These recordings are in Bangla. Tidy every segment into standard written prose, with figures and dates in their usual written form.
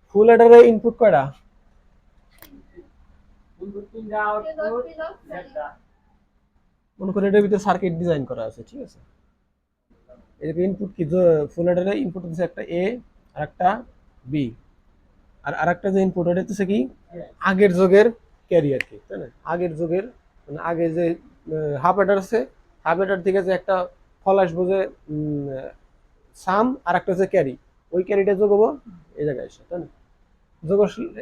ফুল অ্যাডারে ইনপুট কয়টা? মনে করি এটার ভিতরে সার্কিট ডিজাইন করা আছে, ঠিক আছে? এর ইনপুট কি, ফুল অ্যাডারে ইনপুট হচ্ছে একটা এ আর একটা বি, আর আরেকটা যে ইনপুট ওটা হচ্ছে কি আগের যুগের ক্যারি আর কি, তাই না? আগের যুগের মানে আগে যে হাফ অ্যাডার আছে, হাফ অ্যাডার থেকে যে একটা ফল আসবো যে সাম, আর একটা হচ্ছে ক্যারি, ওই ক্যারিটা যোগ হবো এই জায়গায় এসে, তাই না? যোগ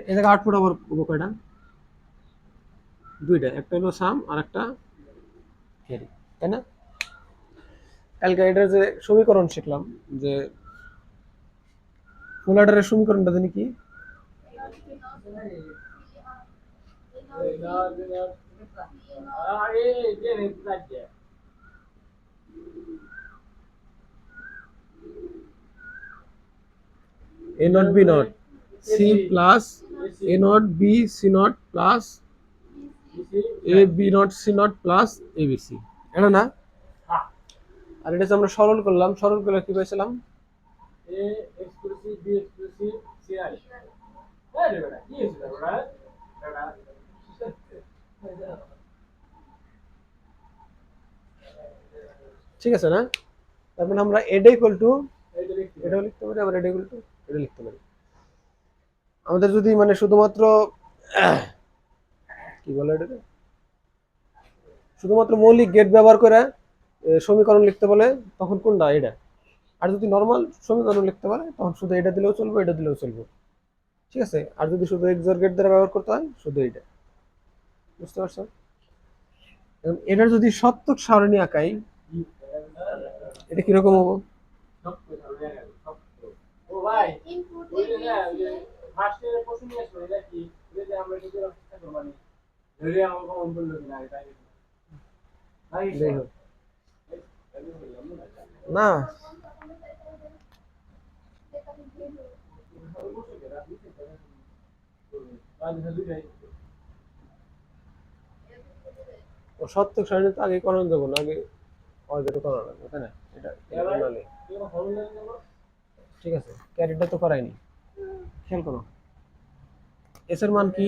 এই জায়গায় আউটপুট আবার হবো কয়টা? দুইটা, একটা হলো সাম আর একটা ক্যারি, তাই না? কালকে এটার যে সমীকরণ শিখলাম, যে ফুল অ্যাডারের সমীকরণটা জানি কি? A not B not C plus A not B C not plus A B not C not plus A B C, এটা না? আর এটা আমরা সরল করলাম, সরল করলে কি পেয়েছিলাম? A exclusive B exclusive C I, ঠিক আছে না? তার মানে আমরা এটা ইকুয়াল টু এটাও লিখতে পারি, আবার এটা ইকুয়াল টু এটা লিখতে পারি। আমাদের যদি মানে শুধুমাত্র কি বলে এটাকে, শুধুমাত্র মৌলিক গেট ব্যবহার করে সমীকরণ লিখতে বলে তখন কোনটা? এটা। আর যদি নর্মাল সমীকরণ লিখতে পারে তখন শুধু এটা দিলেও চলবে, এটা দিলেও চলবে, ঠিক আছে? আর যদি শুধু এক্সর গেট দ্বারা ব্যবহার করতে হয় শুধু এটা, বুঝতে পারছো? এটার যদি সত্যক সারণী আঁকাই, এটা কিরকম হবো? না ও সত্যক সারণী তো আগে করানো যাবো না, আগে অর্ধেকটা করানো লাগবে, তাই না? এটা নালে ঠিক আছে, ক্যারিটা তো করাইনি। খেয়াল করো এস এর মান কি?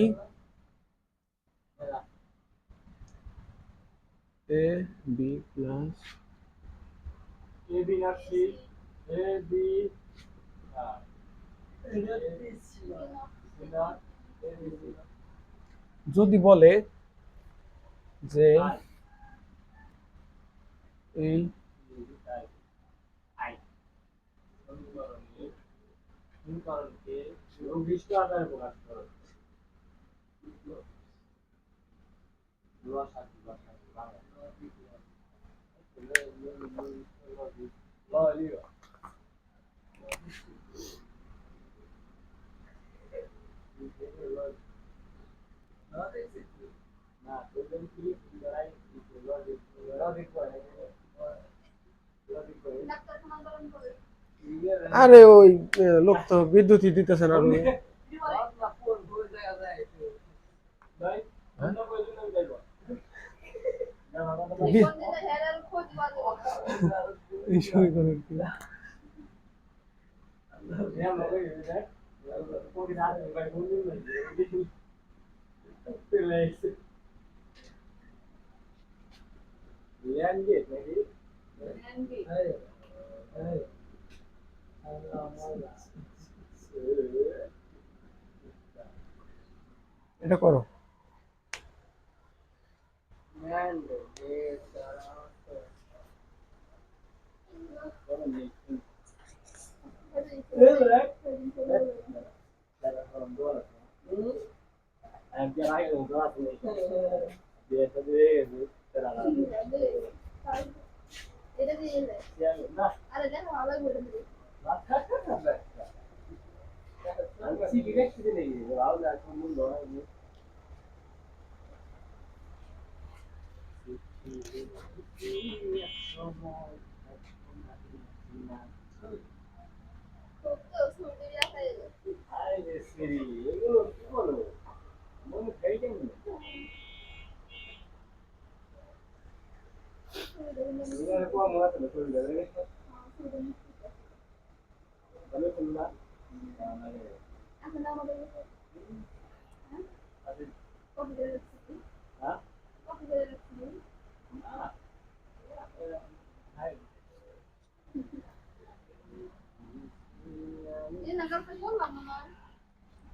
A B plus A B not C A B যদি বলে যে এই সমীকরণকে নির্দিষ্ট আকারে প্রকাশ করো, আরে ওই লোক তো বিদ্যুৎই দিতেছে না। এই সমীকরণ কি? এটা করো।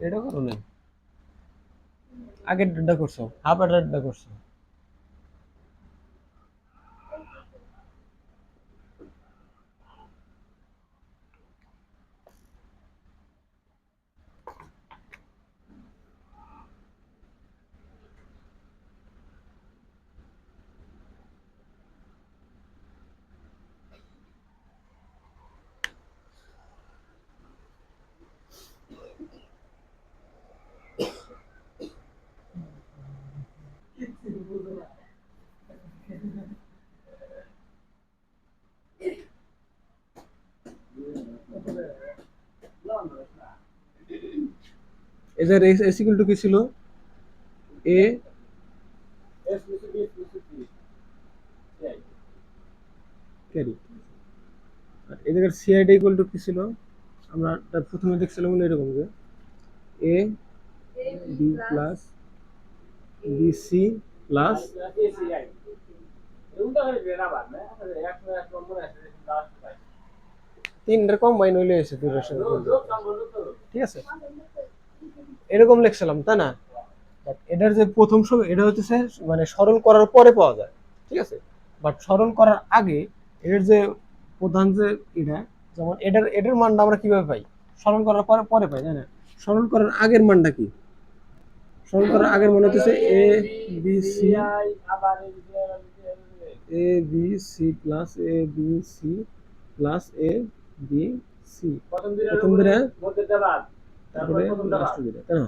এটা করো না, আগের ডেটটা করছো, হাফ অ্যাডারটা করছো। এদের এস ইকুয়াল টু কি ছিল, এ ক্যারি, আর এদের সিআইডি ইকুয়াল টু কি ছিল, আমরা প্রথমে দেখছিলাম এরকম যে A B plus BC plus তিনটার কম্বাইন হইলে এসে দুটোর সাথে, ঠিক আছে, এরকম লিখছিলাম তাই না। বাট এটার যে প্রথম সময় এটা হচ্ছে মানে সরল করার পরে পাওয়া যায়, ঠিক আছে, বাট সরল করার আগে এর যে প্রধান যে এটা, যেমন এটার মানটা আমরা কিভাবে পাই, সরল করার পরে পরে পাই, তাই না। সরল করার আগের মানটা কি, সরল করার আগের মান হচ্ছে এ B C, A B C plus A B C plus A B C, প্রথম দিনে তারপরে লাস্ট দিনে, তাই না।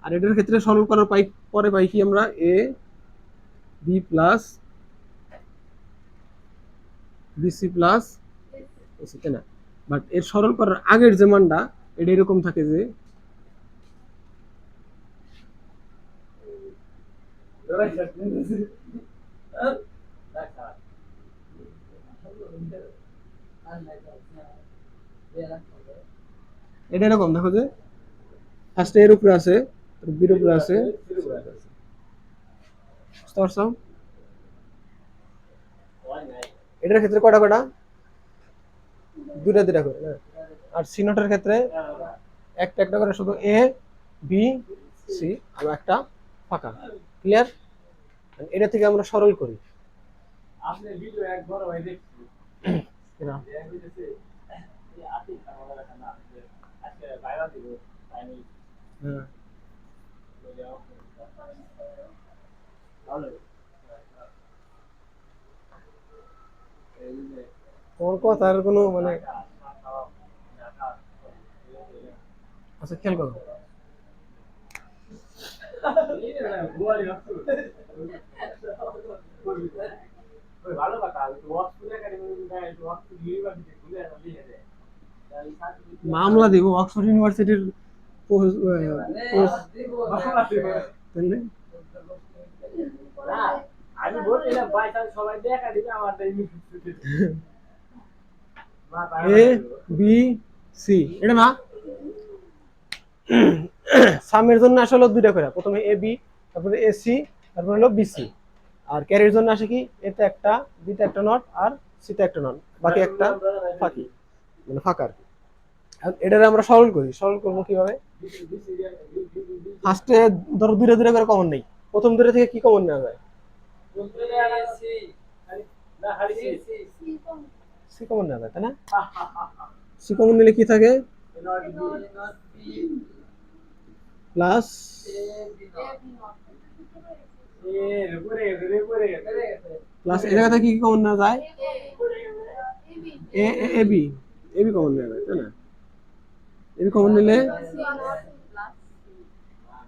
আর এটার ক্ষেত্রে সরল করার পরে পাই কি আমরা A B plus BC plus AC, তাই না। বাট এর সরল করার আগের যে মানটা এটা এরকম থাকে যে এটা এরকম দেখো যে ফার্স্টে এর উপরে আছে, বির উপরে আছে, বুঝতে পারছো। এটার ক্ষেত্রে কটা কটা, দুটা দুটা করে না। আর সি নোটের ক্ষেত্রে একটা একটা করে, শুধু এ বি সি আর একটা ফাঁকা, ক্লিয়ার। এটা থেকে আমরা সরল করি, তোমার কথার কোনো মানে, আচ্ছা খেয়াল করো, মামলা দিব অক্সফোর্ড ইউনিভার্সিটির আমি বলছিলাম ভাই সবাই দেখা দিবে আমার এ বি সি, এটা না সামের জন্য আসলে দুইটা করে, প্রথমে এ বি, তারপরে এ সি, তারপরে হলো বিসি। আর ক্যারির জন্য আসে কি, এতে একটা, বিতে একটা নট, আর সিতে একটা নট, বাকি একটা ফাঁকি, মানে ফাঁকা আর কি। এটারে আমরা সরল করি, সরল করবো কিভাবে, ফার্স্টে ধরো দুইটা দুইটা করে কমন নেই, প্রথম দুইটা থেকে কি কমন নেওয়া যায়, সি কমন নেওয়া যায়, তাই না। সি কমন নিলে কি থাকে, প্লাস প্লাস এই জায়গাতে কি কমন নেওয়া যায়, এ A B, A B common নেওয়া যায়, তাই না। এ বি কমন নিলে,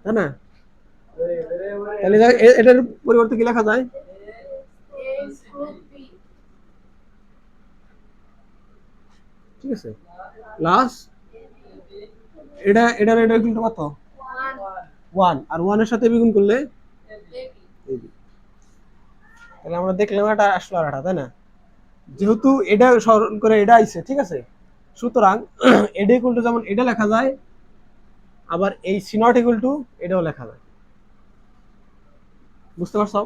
তাই না, তাহলে এটার পরিবর্তে কি লেখা যায়, ঠিক আছে, প্লাস এটা এটার এটা কিন্তু কত, 1, আর 1 এর সাথে গুণ করলে তাহলে আমরা দেখলাম এটা আসলো আর এটা, তাই না। যেহেতু এটা স্মরণ করে এটা আইছে, ঠিক আছে, সুতরাং এটা ইকুয়াল টু যেমন এটা লেখা যায়, আবার এই সি নট ইকুয়াল টু এটাও লেখা যায়। বুঝতে পারছো?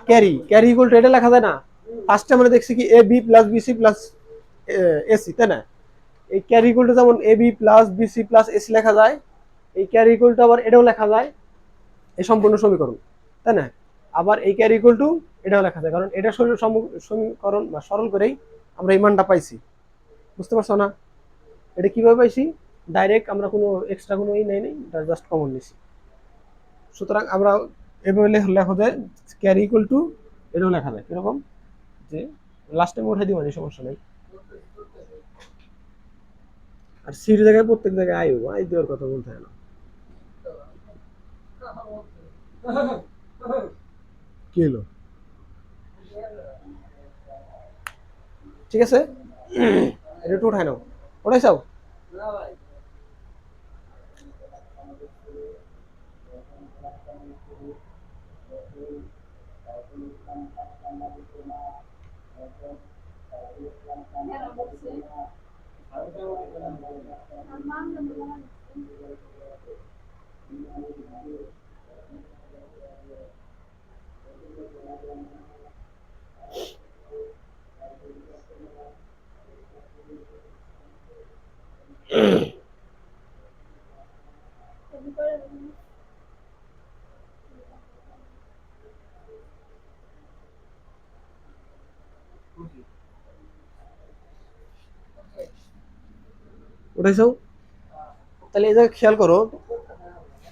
ক্যারি ক্যারি ইকুয়াল টু এটা লেখা যায় না? ফার্স্টে আমরা দেখছি কি A B plus BC plus AC, তাই না? এই ক্যারি ইকুয়াল টু যেমন A B plus BC plus AC লেখা যায়, এই ক্যারি ইকুয়াল টু আবার এটাও লেখা যায়, এই সম্পূর্ণ সমীকরণ, তাই না? আবার এই ক্যারি ইকুয়াল টু এটাও লেখা যায়, কারণ এটা সমীকরণ বা সরল করেই আমরা এই মানটা পাইছি। বুঝতে পারছো না? এটা কিভাবে পাইছি? ডাইরেক্ট আমরা কোনো এক্সট্রা কোনো ই নেই, এটা জাস্ট কমন নিছি। সুতরাং আমরা এভাবে লেখো যে ক্যারি ইকুয়াল টু এটাও লেখা যায় কিরকম, যে লাস্টে উঠাই দিব, সমস্যা নেই। আর সির জায়গায় প্রত্যেক জায়গায় আই দেওয়ার কথা বলতে হয় না। কি হলো? ঠিক আছে, এটা একটু উঠাই নাও। উঠাইছাও? উঠাইছাও? তাহলে এই জায়গায় খেয়াল করো,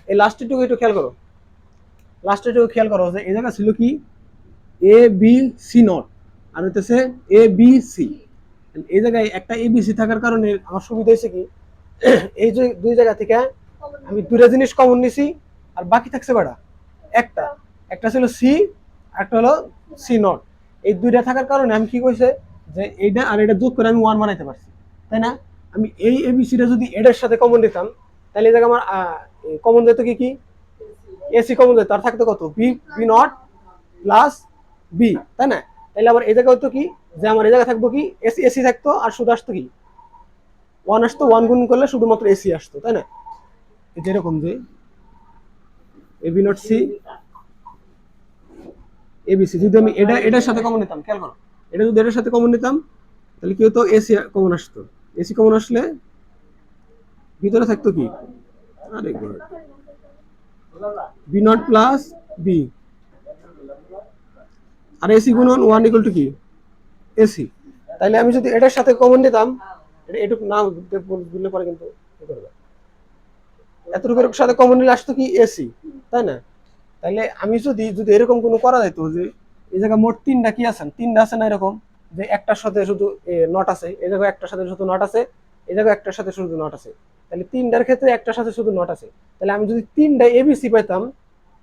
এই লাস্টেরটুকু একটু খেয়াল করো, লাস্টেরটুকু খেয়াল করো যে এই জায়গা ছিল কি এ বি সি নট, আর হইতেছে এ বি সি। এই জায়গায় একটা এ বি সি থাকার কারণে আমার সুবিধা হয়েছে কি, এই যে দুই জায়গা থেকে আমি দুইটা জিনিস কমন নিছি, আর বাকি থাকছে বেড়া একটা, একটা ছিল সি, একটা হলো সি নট। এই দুইটা থাকার কারণে আমি কি কইছে যে এইটা আর এটা যোগ করে আমি ওয়ান বানাইতে পারছি, তাই না? আমি এই এবিসিটা যদি এটার সাথে কমন নিতাম, তাহলে এই জায়গায় আমার কমন যেত কি কি এসি কমন যেত, আর থাকতো কত B B not plus B, তাই না? তাহলে আমার এই জায়গা হতো কি, যে আমার এই জায়গায় থাকবো কি এসি এসি থাকতো, আর শুধু আসতো কি ওয়ান আসতো, ওয়ান গুণ করলে শুধুমাত্র এসি আসতো, তাই না? যেরকম যে A B not C ABC, যদি আমি এটা এটার সাথে কমন নিতাম, খেয়াল করো, এটা যদি এটার সাথে কমন নিতাম তাহলে কি হতো, এসি কমন আসতো। এসি কমন আসলে ভিতরে থাকতো কি আরেকবার বি নট প্লাস বি, আর এসি গুণন ওয়ান ইকুয়াল টু কি এসি। তাইলে আমি যদি এটার সাথে কমন নিতাম, এটা এটুকু না বুঝলে পরে কিন্তু এতটুকুর সাথে কমন নিলে আসতো কি এসি, তাই না? তাইলে আমি যদি যদি এরকম কোনো করা যেত যে এই জায়গায় মোট তিনটা কি আছে, তিনটা আছে না এরকম, যে একটার সাথে শুধু নট আছে, এই জায়গায় একটার সাথে শুধু নট আছে, এই জায়গায় একটার সাথে শুধু নট আছে, তাহলে তিনটার ক্ষেত্রে একটার সাথে শুধু নট আছে, তাহলে আমি যদি তিনটা এবিসি পাইতাম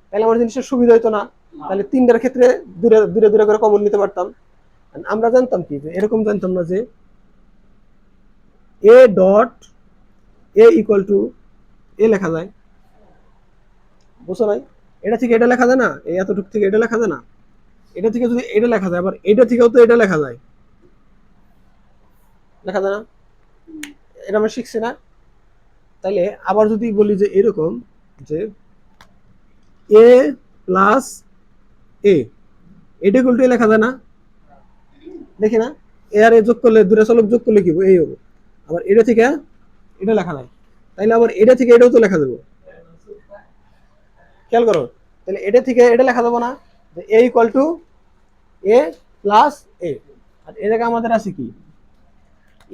তাহলে আমার জিনিসটা সুবিধা হতো না? তাহলে তিনটার ক্ষেত্রে দূরে দূরে দূরে করে কমন নিতে পারতাম। আমরা জানতাম কি, যে এরকম জানতাম না যে A dot A equal to A লেখা যায়, বুঝছো নাই? এটা থেকে এটা লেখা যায় না, এই এতটুকু থেকে এটা লেখা যায় না, এটা থেকে যদি এটা লেখা যায়, আবার এটা থেকেও তো এটা লেখা যায়, লেখা যায় না? এটা আমরা শিখছি না? তাইলে আবার যদি বলি যে এরকম, যে এ প্লাস এ, এটা ইকুয়াল টু এ লেখা যায় না? দেখি না, এ আর এ যোগ করলে দুটো চলক যোগ করলে কি হবে, এই হবে। আবার এটা থেকে এটা লেখা যায়, তাইলে আবার এটা থেকে এটাও তো লেখা যাবে, খেয়াল করো। তাহলে এটা থেকে এটা লেখা যাবে না, যে এ ইকুয়াল টু এ প্লাস এ, আর এই জায়গায় আমাদের আছে কি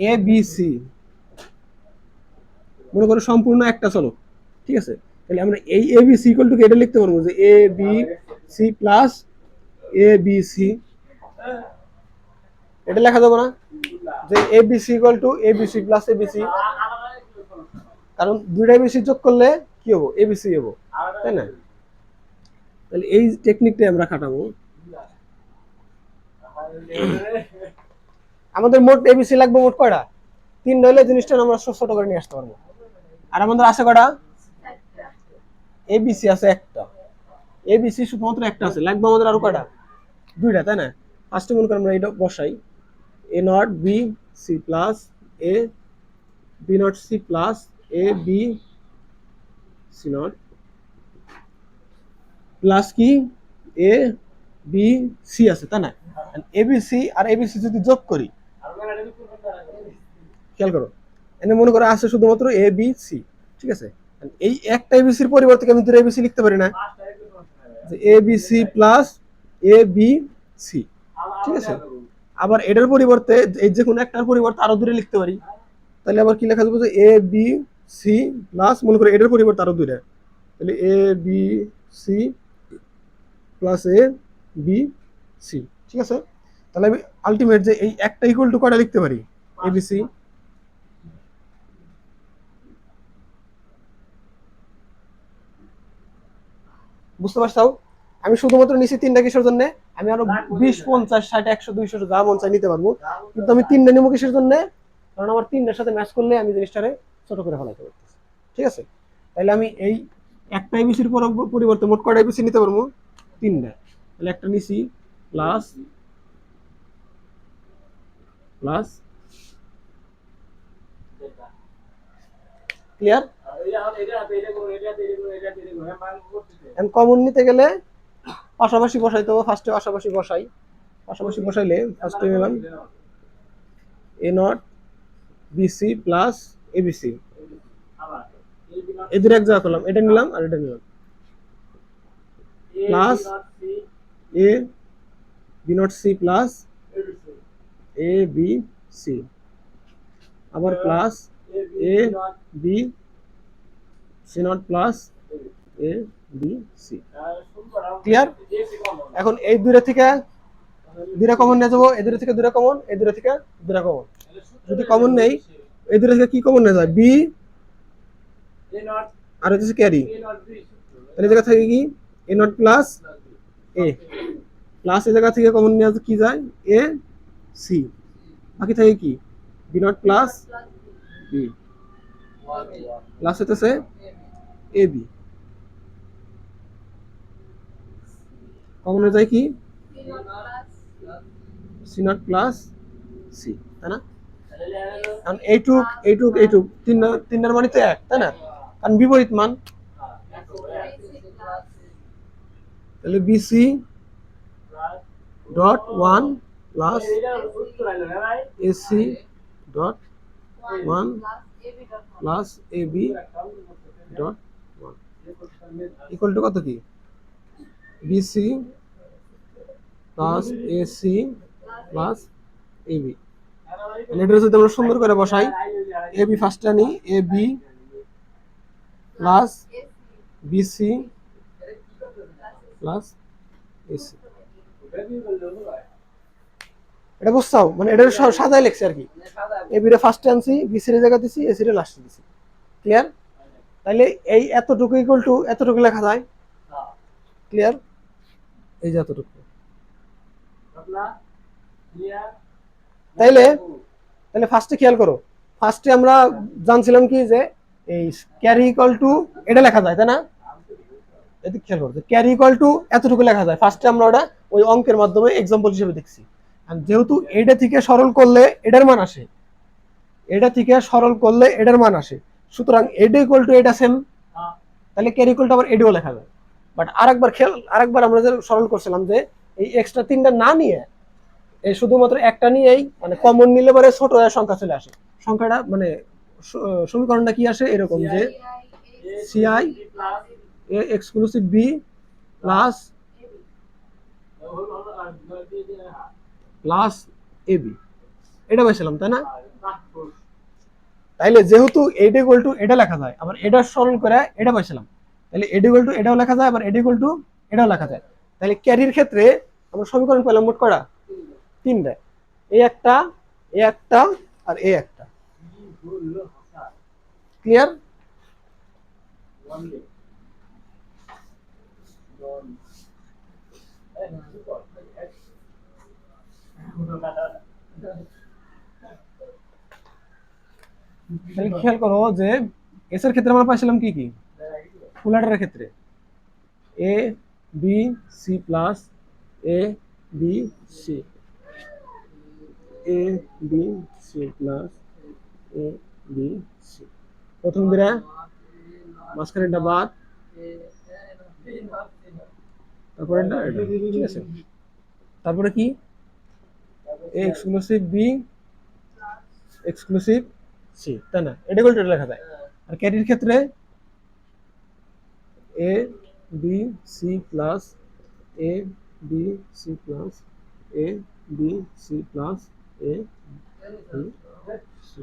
এ বি সি, মনে করো সম্পূর্ণ একটা চলক, ঠিক আছে? তাহলে আমরা এই A B C equal to এটা লিখতে পারবো যে A B C plus A B C, এটা লেখা যাবে না? যে A B C equal to A B C plus A B C, কারণ দুইটা এবিসি যোগ করলে কি হবো, এবিসি হবো, তাই না? তাহলে এই টেকনিকটাই আমরা খাটাবো। আমাদের মোট এবিসি লাগবে মোট কয়টা? তিন হলে জিনিসটা আমরা ছোট করে নিয়ে আসতে পারবো। আর আমাদের আছে কয়টা? এবিসি আছে একটা, এবিসি শুধুমাত্র একটা আছে, লাগবে আমাদের আরো কয়টা? দুইটা, তাই না? ফার্স্টে মনে করেন আমরা এটা বসাই, A not B C plus A B not C plus A B C not plus কি এ বি সি আছে, তাই না? এ বি সি আর এ বি সি যদি যোগ করি, খেয়াল করো, এনে মনে করো আছে শুধুমাত্র এ বি সি, ঠিক আছে? এই একটা এবিসির পরিবর্তে আমি দুটো এবিসি লিখতে পারি না, A B C plus A B C, ঠিক আছে? আবার এটার পরিবর্তে এই যে কোনো একটার পরিবর্তে আরো দুটো লিখতে পারি, তাহলে আবার কি লেখা যাবে যে এ বি সি প্লাস মনে করো এটার পরিবর্তে আরো দুইটা, তাহলে এ B C plus A B C, ঠিক আছে? তাহলে আমি আলটিমেট যে এই একটা ইকুয়াল টু কয়টা লিখতে পারি, এবিসি, বুঝতে পারছো? আমি শুধুমাত্র নিছি তিনটা কিসের জন্য, আমি আরো 20 50 60 100 200 যা মন চাই নিতে পারবো, কিন্তু আমি তিনটা নিবো কিসের জন্য? কারণ আমার তিনটার সাথে ম্যাচ করলে আমি জিনিসটারে ছোট করে ফেলাতে পারতেছি, ঠিক আছে? তাহলে আমি এই একটা এবিসির পরিবর্তে মোট কয়টা এবিসি নিতে পারবো? তিনটা। তাহলে একটা নিছি প্লাস প্লাস, ক্লিয়ার? কমন নিতে গেলে পাশাপাশি বসাইতে হবে, ফার্স্টে পাশাপাশি বসাই, পাশাপাশি বসাইলে ফার্স্টে নিলাম A not BC plus ABC, এদের এক জায়গা করলাম, এটা নিলাম আর এটা নিলাম, plus A B not C plus A B C, আবার plus A B C not plus A B C, clear? এখন এই দুইটা থেকে দুইটা কমন নিয়ে যাবো, এই দুইটা থেকে দুইটা কমন, এই দুইটা থেকে দুইটা কমন, যদি কমন নেই এই দুইটা থেকে কি কমন নিয়ে যায়, বি আর হচ্ছে ক্যারি, তাহলে এই জায়গা থেকে কি A not plus A plus, এই জায়গা থেকে কমন নিয়ে কি যায় এ সি, বাকি থাকে কি B not plus B plus হইতেছে এ বি, কমন হয়ে যায় কি সি নট প্লাস সি, তাই না? কারণ এইটুক এইটুক এইটুক তিনটার মানে তো এক, তাই না? কারণ বিপরীত মান, তাহলে BC dot one plus AC dot one plus A B dot one equal to কত কি BC plus AC plus A B. এটা যদি আমরা সুন্দর করে বসাই, এ বি ফার্স্ট আনি, A B plus BC plus AC, এটা বুঝছাও? মানে এটা সাজায় লেখছে আর কি, এ বি রে ফার্স্টে আনছি, বিসি রে জায়গা দিছি, এসি রে লাস্টে দিছি, ক্লিয়ার? তাইলে এই এতটুকু ইকুয়াল টু এতটুকু লেখা যায়, ক্লিয়ার? এই যে এতটুকু, তাইলে তাহলে ফার্স্টে খেয়াল করো, ফার্স্টে আমরা জানছিলাম কি যে এই ক্যারি ইকুয়াল টু এটা লেখা যায়, তাই না? এদিকে খেয়াল করো, ক্যারি ইকুয়াল টু এতটুকু লেখা যায়, ফার্স্টে আমরা ওটা ওই অঙ্কের মাধ্যমে এক্সাম্পল হিসেবে দেখছি। আর যেহেতু এটা থেকে সরল করলে এটার মান আসে, এটা থেকে সরল করলে এটার মান আসে, সুতরাং এটা ইকুয়াল টু এটা সেম, তাহলে ক্যারি ইকুয়াল টু আবার এটাও লেখা যায়। বাট আরেকবার খেয়াল, আরেকবার আমরা যে সরল করছিলাম যে এই এক্সট্রা তিনটা না নিয়ে এই শুধুমাত্র একটা নিয়েই, মানে কমন নিলে পরে ছোট সংখ্যা চলে আসে, সংখ্যাটা মানে সমীকরণটা কি আসে এরকম যে CI A exclusive B plus plus A B, এটা পাইছিলাম, তাই না? তাইলে যেহেতু এইটা ইকুয়াল টু এটা লেখা যায়, আবার এটা সরল করে এটা পাইছিলাম, তাহলে এটা ইকুয়াল টু এটাও লেখা যায়, আবার এটা ইকুয়াল টু এটাও লেখা যায়। তাহলে ক্যারির ক্ষেত্রে আমরা সমীকরণ পেলাম মোট কয়টা? তিনটা, এই একটা, এই একটা আর এই একটা, ক্লিয়ার? তাহলে খেয়াল করো যে এস এর ক্ষেত্রে আমরা পাইছিলাম কি কি, ফুল অ্যাডারের ক্ষেত্রে A B C plus A B C, A B C plus A B C. প্রথম দুটা মাঝখানে একটা বাদ, তারপরে এটা, ঠিক আছে। তারপরে কি, A exclusive B exclusive C, তাই না? এটা বলতে লেখা যায়। আর ক্যারির ক্ষেত্রে A B C plus A B C plus A B C plus A B C.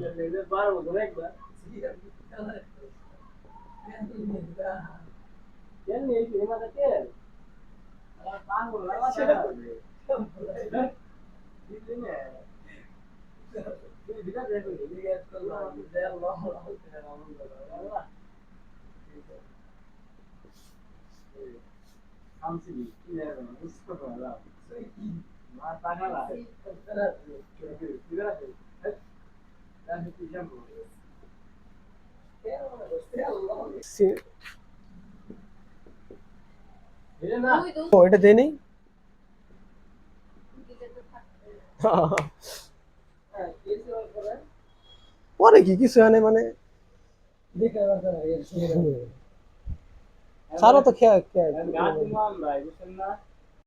C- ও এটা দেয়নি। পরে কি কিছু হয় না মানে, ছাড়ো তো খেয়া খেয়া